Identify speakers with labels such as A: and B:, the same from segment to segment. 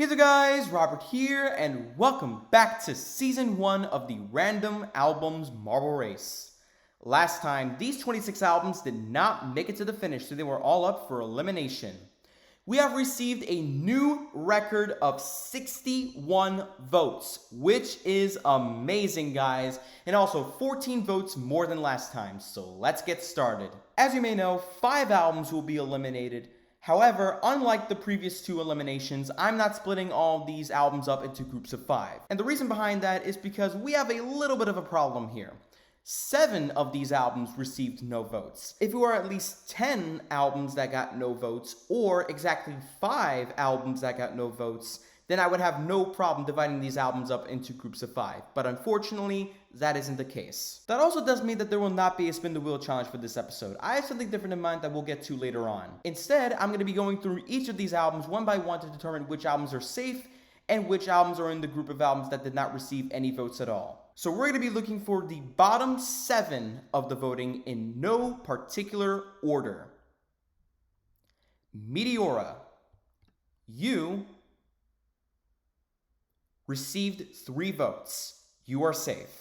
A: Hey there guys, Robert here, and welcome back to Season 1 of the Random Albums Marble Race. Last time, these 26 albums did not make it to the finish, so they were all up for elimination. We have received a new record of 61 votes, which is amazing, guys, and also 14 votes more than last time, so let's get started. As you may know, 5 albums will be eliminated. However, unlike the previous 2 eliminations, I'm not splitting all these albums up into groups of 5. And the reason behind that is because we have a little bit of a problem here. 7 of these albums received no votes. If it were at least 10 albums that got no votes, or exactly 5 albums that got no votes, then I would have no problem dividing these albums up into groups of 5. But unfortunately, that isn't the case. That also does mean that there will not be a spin the wheel challenge for this episode. I have something different in mind that we'll get to later on. Instead, I'm going to be going through each of these albums one by one to determine which albums are safe and which albums are in the group of albums that did not receive any votes at all. So we're going to be looking for the bottom 7 of the voting in no particular order. Meteora, you received 3 votes. You are safe.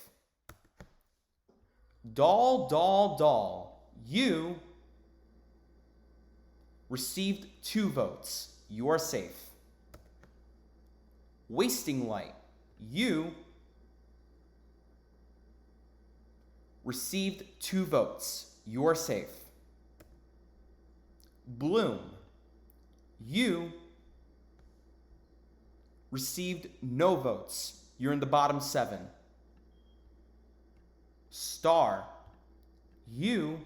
A: Doll, you received 2 votes. You are safe. Wasting Light, you received 2 votes. You are safe. Bloom, you received no votes. You're in the bottom 7. Star, you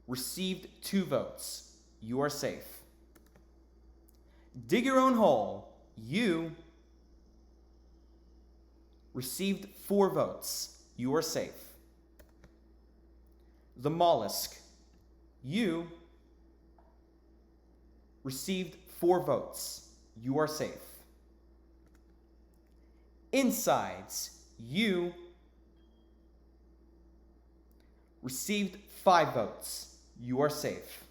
A: received 2 votes. You are safe. Dig Your Own Hole, you received 4 votes. You are safe. The Mollusk, you received 4 votes. You are safe. Insides, you received 5 votes. You are safe.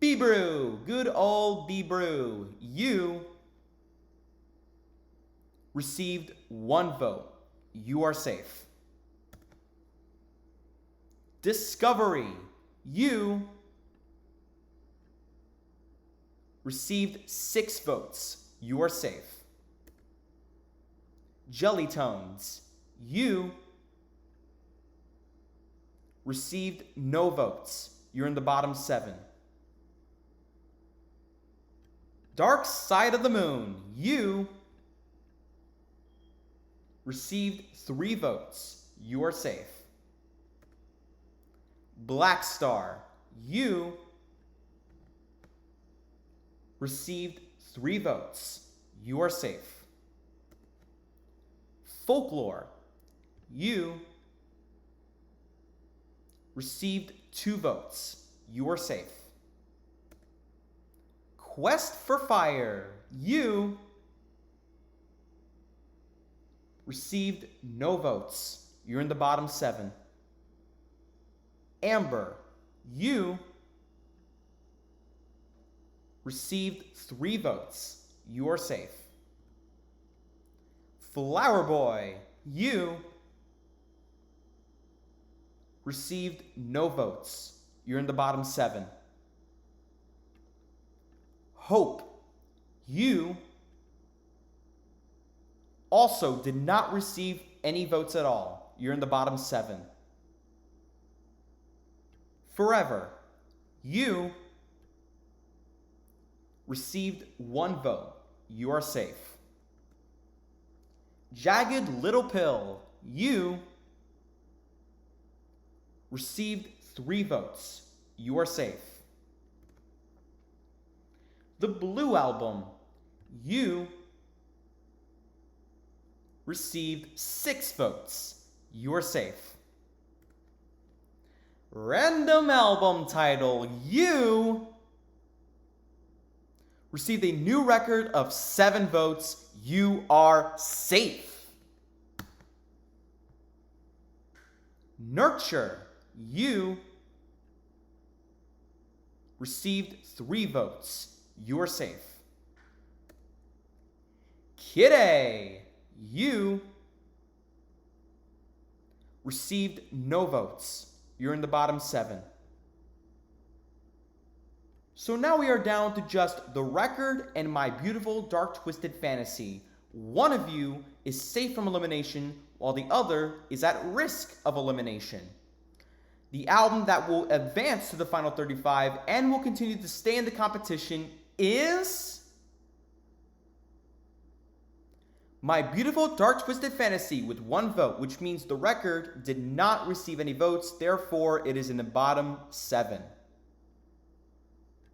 A: Bebrew, good old Bebrew, you received 1 vote. You are safe. Discovery, you received 6 votes. You are safe. Jellytones, you received no votes. You're in the bottom 7. Dark Side of the Moon, you received 3 votes. You are safe. Black Star, you received 3 votes. You are safe. Folklore, you received 2 votes. You are safe. Quest for Fire, you received no votes. You're in the bottom 7. Amber, you received 3 votes. You are safe. Flower Boy, you received no votes. You're in the bottom 7. Hope, you also did not receive any votes at all. You're in the bottom 7. Forever, you received 1 vote. You are safe. Jagged Little Pill, you received 3 votes. You are safe. The Blue Album, you received 6 votes. You are safe. Random Album Title, you received a new record of 7 votes. You are safe. Nurture, you received 3 votes. You're safe. Kid A, you received no votes. You're in the bottom 7. So now we are down to just the record and my beautiful dark twisted fantasy. One of you is safe from elimination while the other is at risk of elimination. The album that will advance to the final 35 and will continue to stay in the competition is My Beautiful Dark Twisted Fantasy with 1 vote, which means the record did not receive any votes, therefore it is in the bottom 7.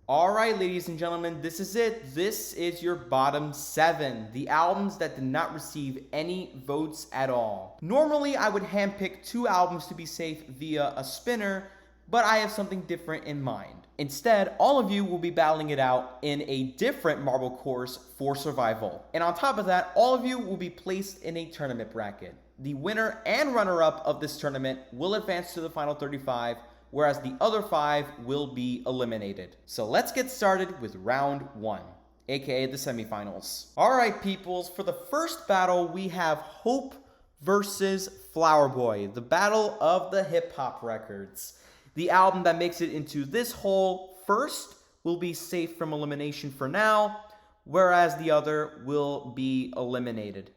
A: Alright, ladies and gentlemen, this is it. This is your bottom 7. The albums that did not receive any votes at all. Normally, I would handpick 2 albums to be safe via a spinner, but I have something different in mind. Instead, all of you will be battling it out in a different marble course for survival. And on top of that, all of you will be placed in a tournament bracket. The winner and runner-up of this tournament will advance to the final 35, whereas the other 5 will be eliminated. So let's get started with round 1, aka the semifinals. Alright peoples, for the first battle we have Hope versus Flower Boy, the battle of the hip-hop records. The album that makes it into this hole first will be safe from elimination for now, whereas the other will be eliminated.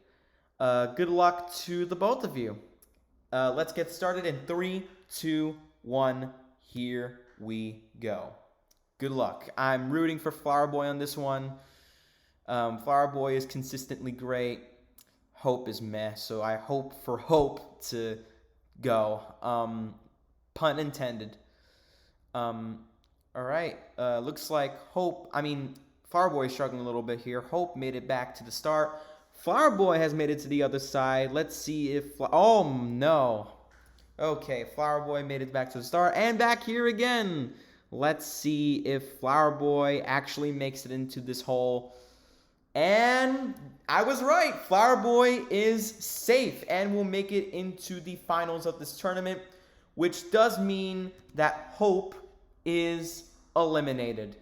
A: Good luck to the both of you. Let's get started in 3, 2, 1, here we go. Good luck. I'm rooting for Flower Boy on this one. Flower Boy is consistently great. Hope is meh, so I hope for Hope to go. Pun intended. Alright, looks like Flower Boy is struggling a little bit here. Hope made it back to the start. Flower Boy has made it to the other side. Let's see if... Oh, no. Okay, Flower Boy made it back to the start and back here again. Let's see if Flower Boy actually makes it into this hole. And I was right. Flower Boy is safe and will make it into the finals of this tournament, which does mean that Hope is eliminated.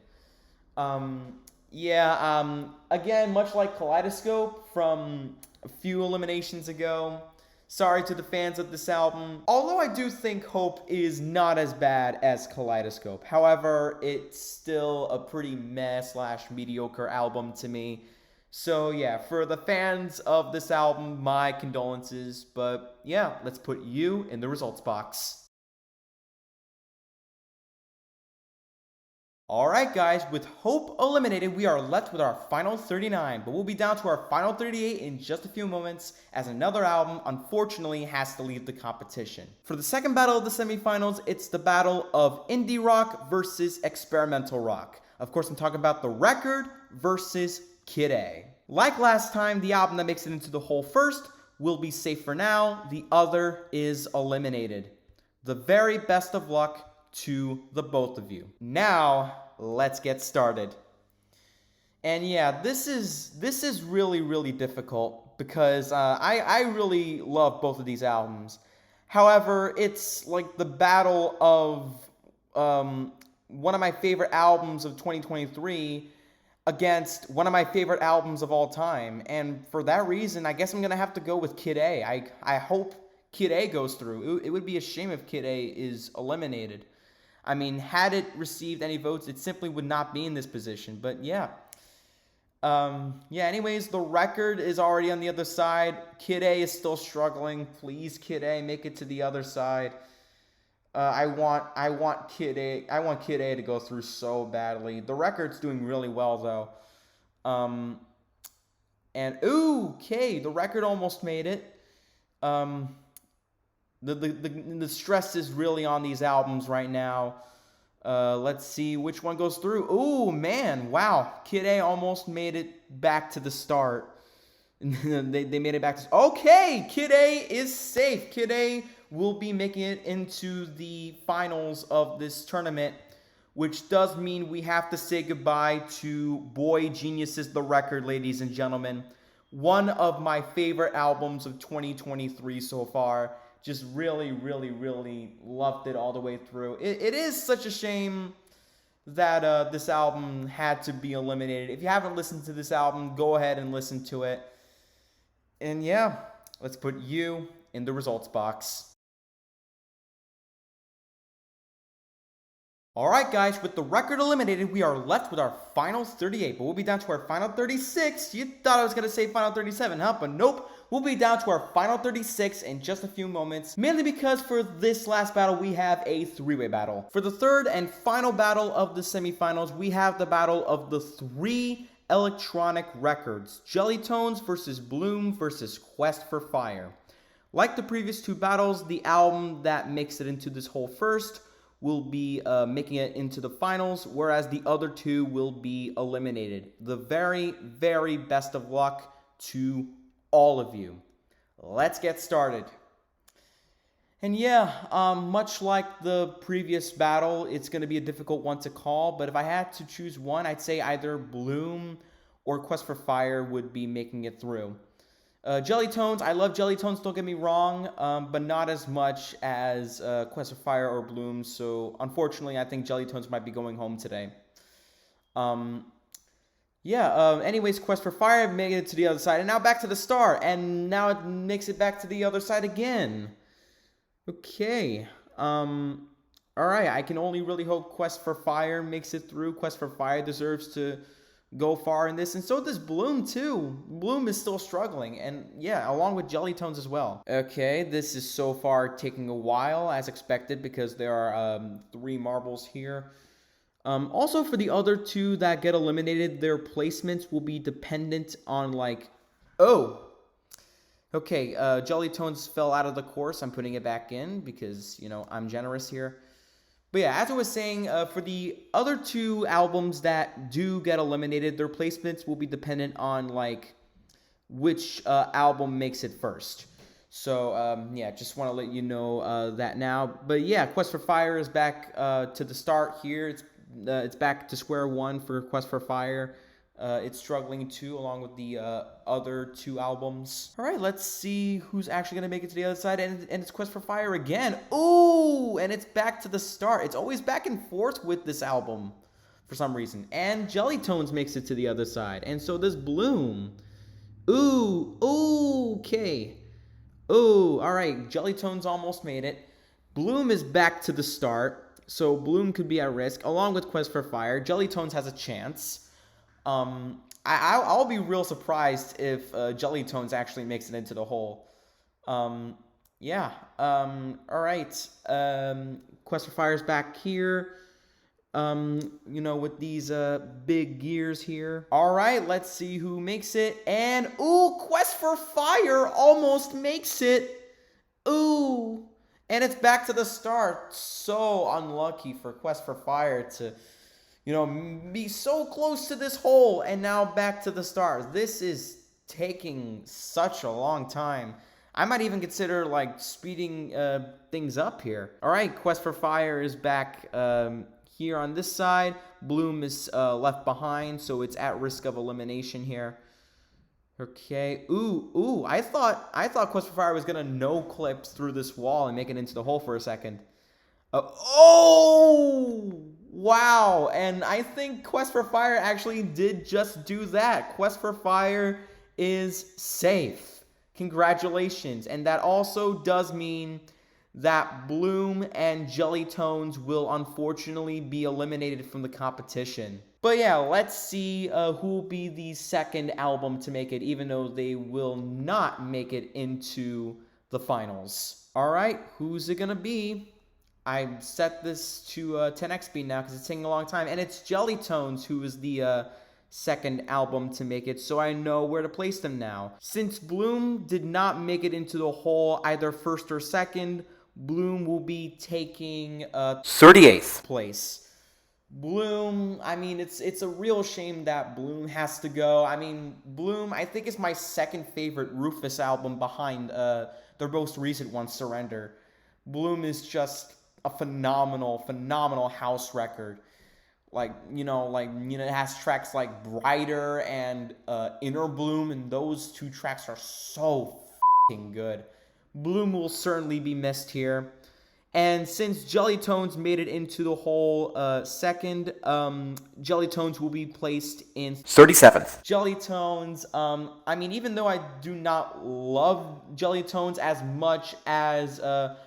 A: Again, much like Kaleidoscope from a few eliminations ago, sorry to the fans of this album. Although I do think Hope is not as bad as Kaleidoscope. However, it's still a pretty meh/mediocre album to me. So yeah, for the fans of this album, my condolences. But yeah, let's put you in the results box. Alright guys, with Hope eliminated, we are left with our final 39, but we'll be down to our final 38 in just a few moments, as another album, unfortunately, has to leave the competition. For the second battle of the semifinals, it's the battle of indie rock versus experimental rock. Of course, I'm talking about the record versus Kid A. Like last time, the album that makes it into the hole first will be safe for now, the other is eliminated. The very best of luck to the both of you. Now, let's get started. And yeah, this is really difficult because I really love both of these albums. However, it's like the battle of one of my favorite albums of 2023 against one of my favorite albums of all time. And for that reason, I guess I'm going to have to go with Kid A. I hope Kid A goes through. It would be a shame if Kid A is eliminated. I mean, had it received any votes, it simply would not be in this position. But yeah. Anyways, the record is already on the other side. Kid A is still struggling. Please, Kid A, make it to the other side. I want Kid A to go through so badly. The record's doing really well though. The record almost made it. The stress is really on these albums right now. Let's see which one goes through. Ooh, man, wow. Kid A almost made it back to the start. they made it back to... Okay, Kid A is safe. Kid A will be making it into the finals of this tournament, which does mean we have to say goodbye to Boy Geniuses The Record, ladies and gentlemen. One of my favorite albums of 2023 so far. Just really loved it all the way through. It is such a shame that this album had to be eliminated. If you haven't listened to this album, go ahead and listen to it. And yeah, let's put you in the results box. Alright guys, with the record eliminated, we are left with our final 38, but we'll be down to our final 36. You thought I was going to say final 37, huh? But nope, we'll be down to our final 36 in just a few moments, mainly because for this last battle, we have a three-way battle. For the third and final battle of the semifinals, we have the battle of the three electronic records, Jellytones versus Bloom versus Quest for Fire. Like the previous two battles, the album that makes it into this hole first will be making it into the finals, whereas the other two will be eliminated. The very, very best of luck to all of you. Let's get started. And yeah, much like the previous battle, it's going to be a difficult one to call, but if I had to choose one, I'd say either Bloom or Quest for Fire would be making it through. Jellytones, I love Jellytones, don't get me wrong, but not as much as Quest for Fire or Bloom, so unfortunately I think Jellytones might be going home today. Anyways, Quest for Fire made it to the other side, and now back to the start, and now it makes it back to the other side again. Okay, alright, I can only really hope Quest for Fire makes it through. Quest for Fire deserves to go far in this, and so does Bloom too. Bloom is still struggling, and yeah, along with Jellytones as well. Okay, this is so far taking a while, as expected, because there are 3 marbles here. Also, for the other two that get eliminated, their placements will be dependent on, like... Oh! Okay, Jellytones fell out of the course. I'm putting it back in, because, you know, I'm generous here. But yeah, as I was saying, for the other two albums that do get eliminated, their placements will be dependent on, like, which album makes it first. So, yeah, just want to let you know that now. But yeah, Quest for Fire is back to the start here. It's back to square one for Quest for Fire. It's struggling too, along with the other two albums. All right, let's see who's actually going to make it to the other side. And it's Quest for Fire again. Ooh, and it's back to the start. It's always back and forth with this album for some reason. And Jellytones makes it to the other side. And so does Bloom. Ooh, okay. Ooh, all right, Jellytones almost made it. Bloom is back to the start. So Bloom could be at risk, along with Quest for Fire. Jellytones has a chance. I'll be real surprised if Jellytones actually makes it into the hole. All right. Quest for Fire's back here. You know, with these big gears here. All right, let's see who makes it. And ooh, Quest for Fire almost makes it. Ooh, and it's back to the start. So unlucky for Quest for Fire to, you know, be so close to this hole and now back to the start. This is taking such a long time. I might even consider, like, speeding things up here. All right, Quest for Fire is back here on this side. Bloom is left behind, so it's at risk of elimination here. Okay. Ooh. I thought Quest for Fire was gonna no clips through this wall and make it into the hole for a second. Wow, and I think Quest for Fire actually did just do that. Quest for Fire is safe. Congratulations. And that also does mean that Bloom and Jellytones will unfortunately be eliminated from the competition. But yeah, let's see who will be the second album to make it, even though they will not make it into the finals. All right, who's it gonna be? I set this to 10x speed now because it's taking a long time. And it's Jellytones who is the second album to make it, so I know where to place them now. Since Bloom did not make it into the hole either first or second, Bloom will be taking 38th place. Bloom, I mean, it's a real shame that Bloom has to go. I mean, Bloom, I think, is my second favorite Rufus album behind their most recent one, Surrender. Bloom is just a phenomenal house record. It has tracks like Brighter and Inner Bloom, and those two tracks are so f***ing good. Bloom will certainly be missed here. And since Jelly Tones made it into the whole second, Jelly Tones will be placed in
B: 37th.
A: Jelly Tones, I mean, even though I do not love Jelly Tones as much as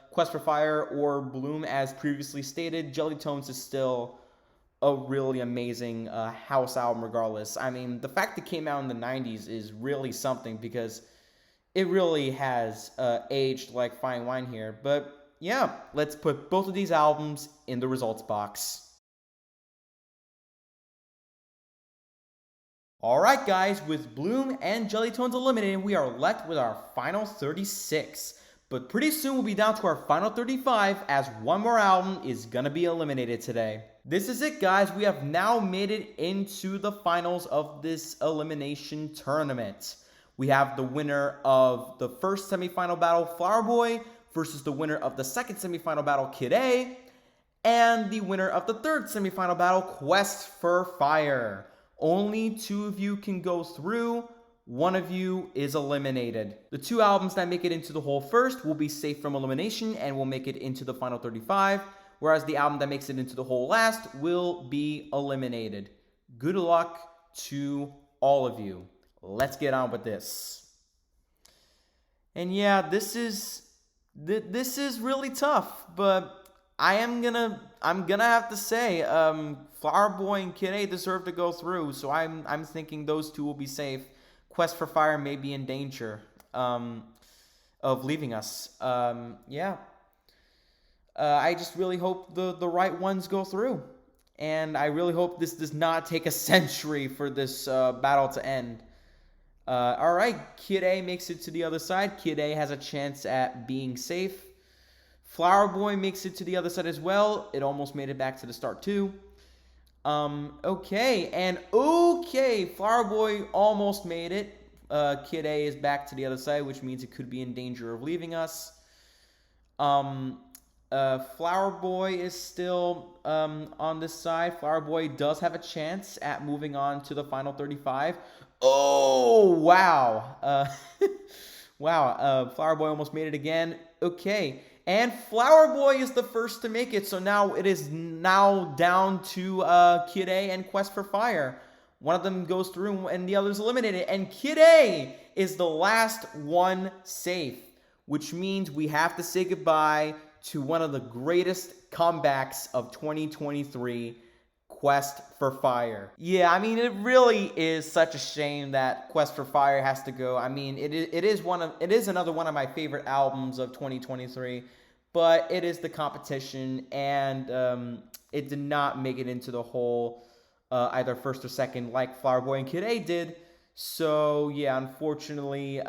A: Quest for Fire or Bloom as previously stated, Jelly Tones is still a really amazing house album regardless. I mean, the fact it came out in the 90s is really something because it really has aged like fine wine here. But yeah, let's put both of these albums in the results box. Alright guys, with Bloom and Jelly Tones eliminated, we are left with our final 36. But pretty soon we'll be down to our final 35 as one more album is gonna be eliminated today. This is it guys, we have now made it into the finals of this elimination tournament. We have the winner of the first semifinal battle, Flower Boy, versus the winner of the second semifinal battle, Kid A, and the winner of the third semifinal battle, Quest for Fire. Only 2 of you can go through. 1 of you is eliminated. The 2 albums that make it into the whole first will be safe from elimination and will make it into the final 35, whereas the album that makes it into the whole last will be eliminated. Good luck to all of you. Let's get on with this. And yeah, this is really tough, but I'm gonna have to say, Flower Boy and Kid A deserve to go through, so I'm thinking those 2 will be safe. Quest for Fire may be in danger of leaving us. Yeah. I just really hope the right ones go through, and I really hope this does not take a century for this battle to end. All right, Kid A makes it to the other side. Kid A has a chance at being safe. Flower Boy makes it to the other side as well. It almost made it back to the start too. Okay, Flower Boy almost made it. Kid A is back to the other side, which means it could be in danger of leaving us. Flower Boy is still on this side. Flower Boy does have a chance at moving on to the final 35. Oh, wow. Wow, Flower Boy almost made it again. Okay, and Flower Boy is the first to make it, so now it is down to Kid A and Quest for Fire. One of them goes through and the other's eliminated, and Kid A is the last one safe, which means we have to say goodbye to one of the greatest comebacks of 2023, Quest for Fire. Yeah, I mean, it really is such a shame that Quest for Fire has to go. I mean, it is another one of my favorite albums of 2023, but it is the competition, and it did not make it into the whole either first or second like Flower Boy and Kid A did. So yeah, unfortunately,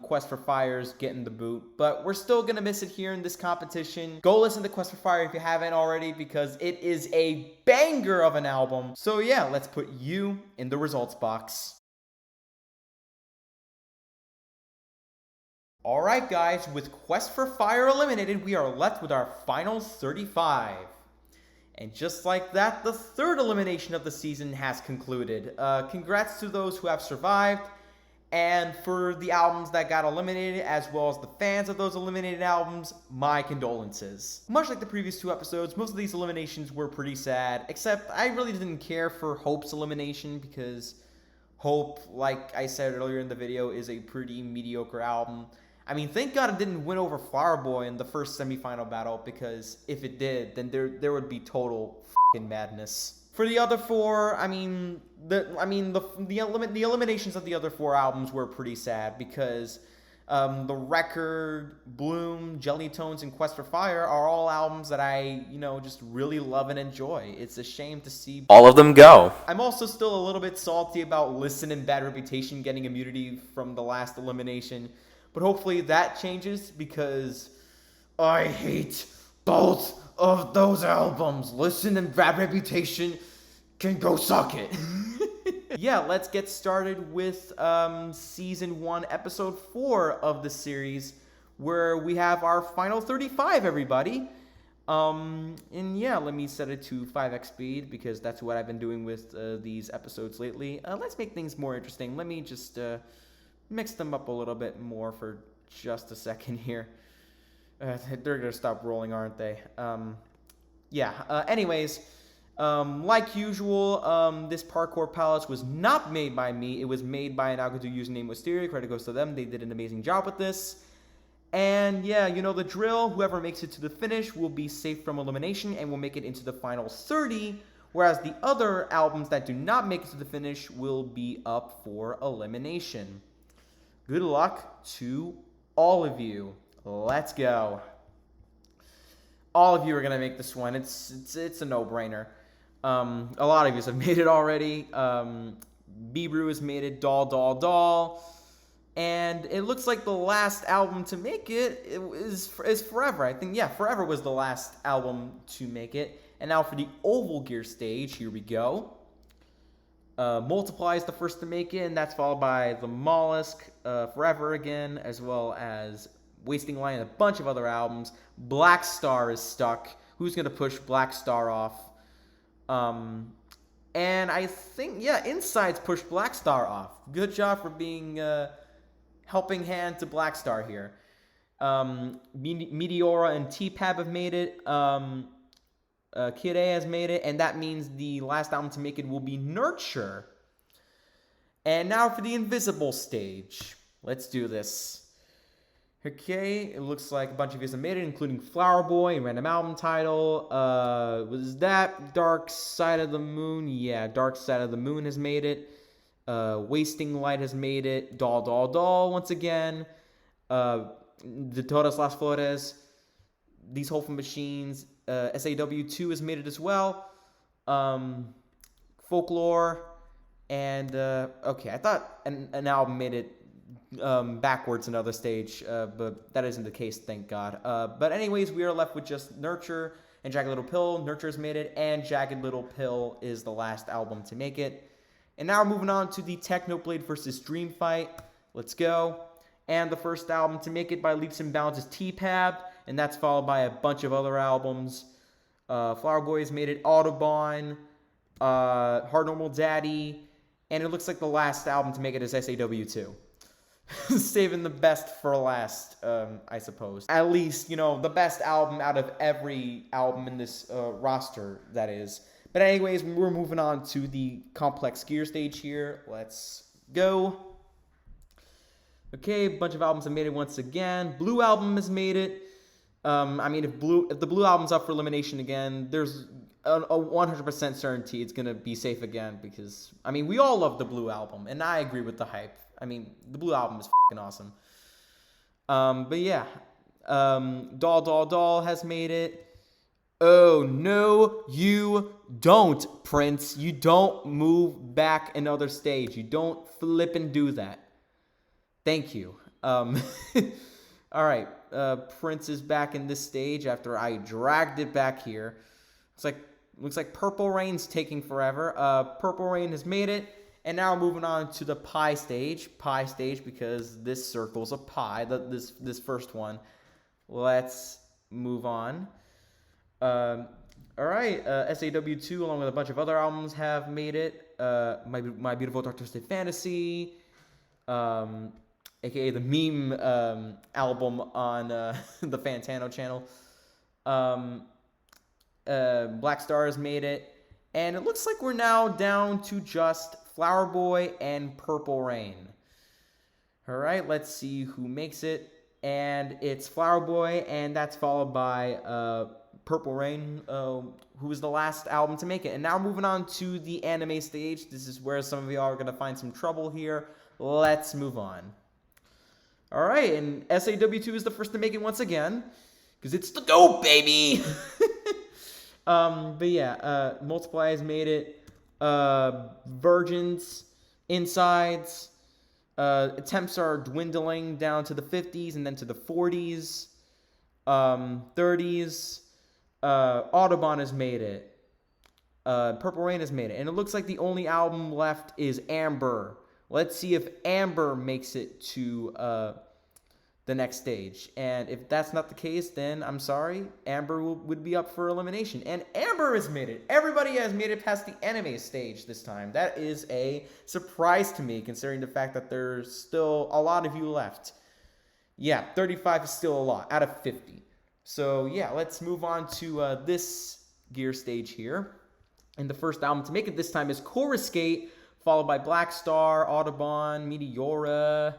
A: Quest for Fire's getting the boot, but we're still gonna miss it here in this competition. Go listen to Quest for Fire if you haven't already, because it is a banger of an album. So yeah, let's put you in the results box. Alright guys, with Quest for Fire eliminated, we are left with our final 35. And just like that, the third elimination of the season has concluded. Congrats to those who have survived, and for the albums that got eliminated, as well as the fans of those eliminated albums, my condolences. Much like the previous 2 episodes, most of these eliminations were pretty sad, except I really didn't care for Hope's elimination, because Hope, like I said earlier in the video, is a pretty mediocre album. I mean, thank God it didn't win over Flower Boy in the first semifinal battle, because if it did, then there would be total fucking madness. For the other 4, I mean, the eliminations of the other 4 albums were pretty sad, because The Record, Bloom, Jelly Tones, and Quest for Fire are all albums that I, just really love and enjoy. It's a shame to see
B: all of them go.
A: I'm also still a little bit salty about Listen and Bad Reputation getting immunity from the last elimination. But hopefully that changes, because I hate both of those albums. Listen and Bad Reputation can go suck it. Yeah, let's get started with Season 1, Episode 4 of the series, where we have our final 35, everybody. And yeah, let me set it to 5x speed, because that's what I've been doing with these episodes lately. Let's make things more interesting. Let me just mix them up a little bit more for just a second here. They're gonna stop rolling, aren't they? Yeah. Anyways, like usual, this Parkour Palace was not made by me. It was made by an Algodoo user named Wisteria. Credit goes to them. They did an amazing job with this. And yeah, you know the drill. Whoever makes it to the finish will be safe from elimination and will make it into the final 30. Whereas the other albums that do not make it to the finish will be up for elimination. Good luck to all of you. Let's go. All of you are going to make this one. It's a no-brainer. A lot of you have made it already. B-Brew has made it. Doll. And it looks like the last album to make it is Forever. I think, yeah, Forever was the last album to make it. And now for the Oval Gear stage, here we go. Multiply is the first to make it, and that's followed by the Mollusk, Forever again, as well as Wasting Light and a bunch of other albums. Black Star is stuck. Who's going to push Black Star off? And I think, yeah, Inside's pushed Black Star off. Good job for being helping hand to Black Star here. Meteora and T-Pab have made it. Kid A has made it, and that means the last album to make it will be Nurture. And now for the Invisible stage. Let's do this. Okay, it looks like a bunch of you have made it, including Flower Boy and Random Album Title. Was that Dark Side of the Moon? Yeah, Dark Side of the Moon has made it. Wasting Light has made it. Doll once again. De Todas las Flores. These Wholesome Machines. SAW2 has made it as well. Folklore. And, okay, I thought an album made it backwards another stage, but that isn't the case, thank God. But anyways, we are left with just Nurture and Jagged Little Pill. Nurture's made it, and Jagged Little Pill is the last album to make it. And now we're moving on to the Technoblade versus Dream Fight. Let's go. And the first album to make it by leaps and bounds is T-Pab, and that's followed by a bunch of other albums. Flower Boy has made it, Autobahn, Hard Normal Daddy, and it looks like the last album to make it is SAW2. Saving the best for last, I suppose. At least, you know, the best album out of every album in this roster, that is. But anyways, we're moving on to the Complex Gear stage here. Let's go. Okay, a bunch of albums have made it once again. Blue Album has made it. I mean, if the Blue Album's up for elimination again, there's a 100% certainty it's going to be safe again because, I mean, we all love the Blue Album, and I agree with the hype. I mean, the Blue Album is f***ing awesome. But yeah, Doll has made it. Oh, no, you don't, Prince. You don't move back another stage. You don't flip and do that. Thank you. All right, Prince is back in this stage after I dragged it back here. Looks like Purple Rain's taking forever. Purple Rain has made it. And now we're moving on to the pie stage. Pie stage because this circle's a pie, this first one. Let's move on. All right, SAW2 along with a bunch of other albums have made it. My Beautiful Dark Twisted Fantasy, aka the meme album on the Fantano channel. Black Star has made it. And it looks like we're now down to just Flower Boy and Purple Rain. All right, let's see who makes it. And it's Flower Boy, and that's followed by Purple Rain, who was the last album to make it. And now moving on to the anime stage. This is where some of y'all are going to find some trouble here. Let's move on. All right, and SAW2 is the first to make it once again, because it's the GOAT, baby! But yeah, Multiply has made it. Virgins, Insides, attempts are dwindling down to the 50s and then to the 40s, 30s. Autobahn has made it. Purple Rain has made it. And it looks like the only album left is Amber. Let's see if Amber makes it to the next stage. And if that's not the case, then I'm sorry. Amber would be up for elimination. And Amber has made it. Everybody has made it past the anime stage this time. That is a surprise to me, considering the fact that there's still a lot of you left. Yeah, 35 is still a lot out of 50. So yeah, let's move on to this gear stage here. And the first album to make it this time is Coruscate, followed by Black Star, Audubon, Meteora,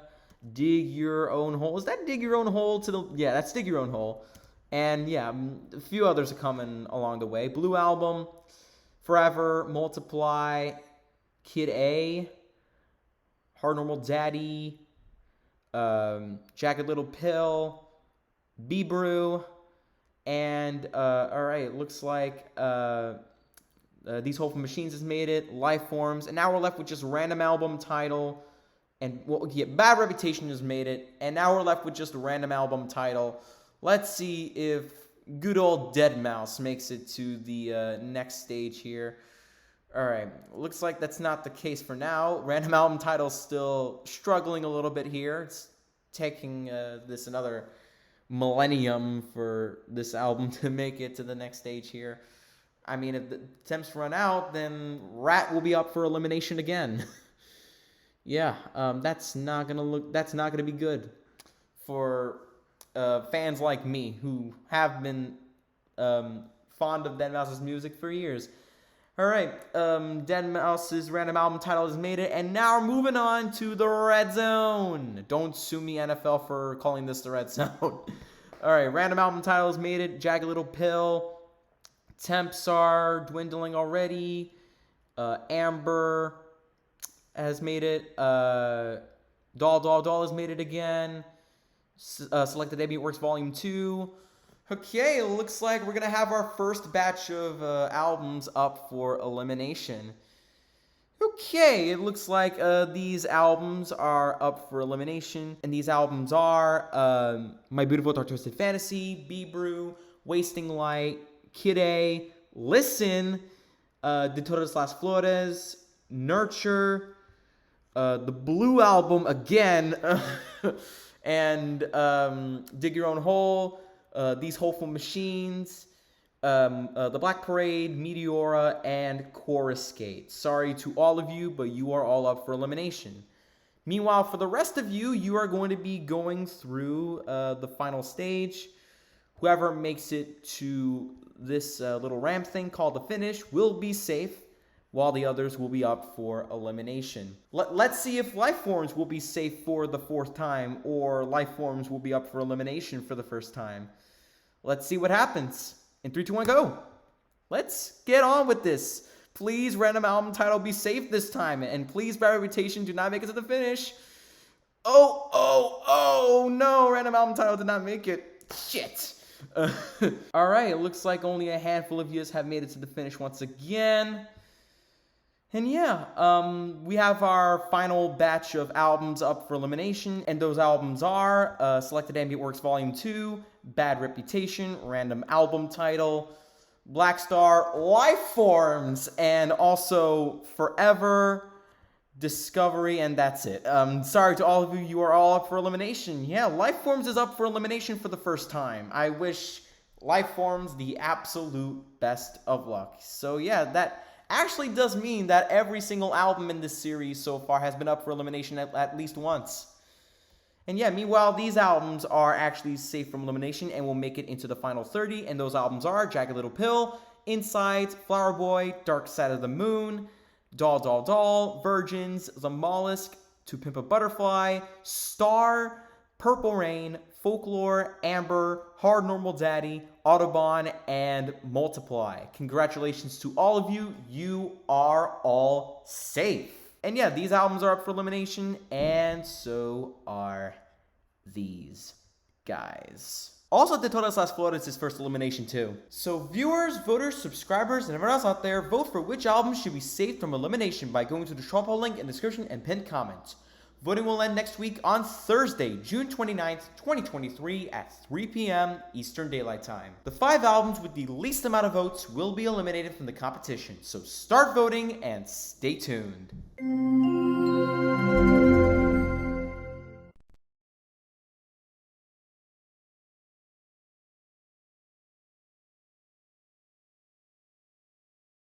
A: Dig Your Own Hole. Is that Dig Your Own Hole to the... Yeah, that's Dig Your Own Hole. And yeah, a few others are coming along the way. Blue Album, Forever, Multiply, Kid A, Hard Normal Daddy, Jagged Little Pill, B-Brew, and alright, it looks like These Hopeful Machines has made it, Life Forms, and now we're left with just random album title, and well, yeah, Bad Reputation has made it, and now we're left with just a random album title. Let's see if good old Deadmau5 makes it to the next stage here. Alright, looks like that's not the case for now. Random album title's still struggling a little bit here. It's taking this another millennium for this album to make it to the next stage here. I mean, if the attempts run out, then Rat will be up for elimination again. Yeah, that's not gonna be good for fans like me who have been fond of Deadmau5's music for years. Alright, Deadmau5's random album title has made it, and now we're moving on to the Red Zone. Don't sue me, NFL, for calling this the Red Zone. Alright, random album title has made it, Jagged Little Pill, Temps are dwindling already, Amber has made it, Doll has made it again, Selected Debut Works Volume 2. Okay, it looks like we're going to have our first batch of albums up for elimination. Okay, it looks like these albums are up for elimination. And these albums are My Beautiful Dark Twisted Fantasy, B-Brew, Wasting Light, Kid A, Listen, De Todas Las Flores, Nurture, the Blue Album again, and Dig Your Own Hole, These Hopeful Machines, The Black Parade, Meteora, and Coruscate. Sorry to all of you, but you are all up for elimination. Meanwhile, for the rest of you, you are going to be going through the final stage. Whoever makes it to this little ramp thing called the finish will be safe, while the others will be up for elimination. Let's see if Life Forms will be safe for the fourth time, or Life Forms will be up for elimination for the first time. Let's see what happens. In 3, 2, 1, go. Let's get on with this. Please, random album title, be safe this time. And please, Bad Reputation, do not make it to the finish. Oh, no. Random album title did not make it. Shit. Alright, it looks like only a handful of you have made it to the finish once again. And yeah, we have our final batch of albums up for elimination, and those albums are Selected Ambient Works Volume 2, Bad Reputation, Random Album Title, Black Star, Life Forms, and also Forever, Discovery, and that's it. Sorry to all of you, you are all up for elimination. Yeah, Life Forms is up for elimination for the first time. I wish Life Forms the absolute best of luck. So yeah, that actually does mean that every single album in this series so far has been up for elimination at least once. And yeah, meanwhile, these albums are actually safe from elimination and will make it into the final 30, and those albums are Jagged Little Pill, Insides, Flower Boy, Dark Side of the Moon, Doll, Virgins, The Mollusk, To Pimp a Butterfly, Star, Purple Rain, Folklore, Amber, Hard Normal Daddy, Audubon, and Multiply. Congratulations to all of you. You are all safe. And yeah, these albums are up for elimination, and so are these guys. Also, De Todas Las Flores is first elimination too. So viewers, voters, subscribers, and everyone else out there, vote for which album should be saved from elimination by going to the straw poll link in the description and pinned comment. Voting will end next week on Thursday, June 29th, 2023 at 3 p.m. Eastern Daylight Time. The 5 albums with the least amount of votes will be eliminated from the competition, so start voting and stay tuned.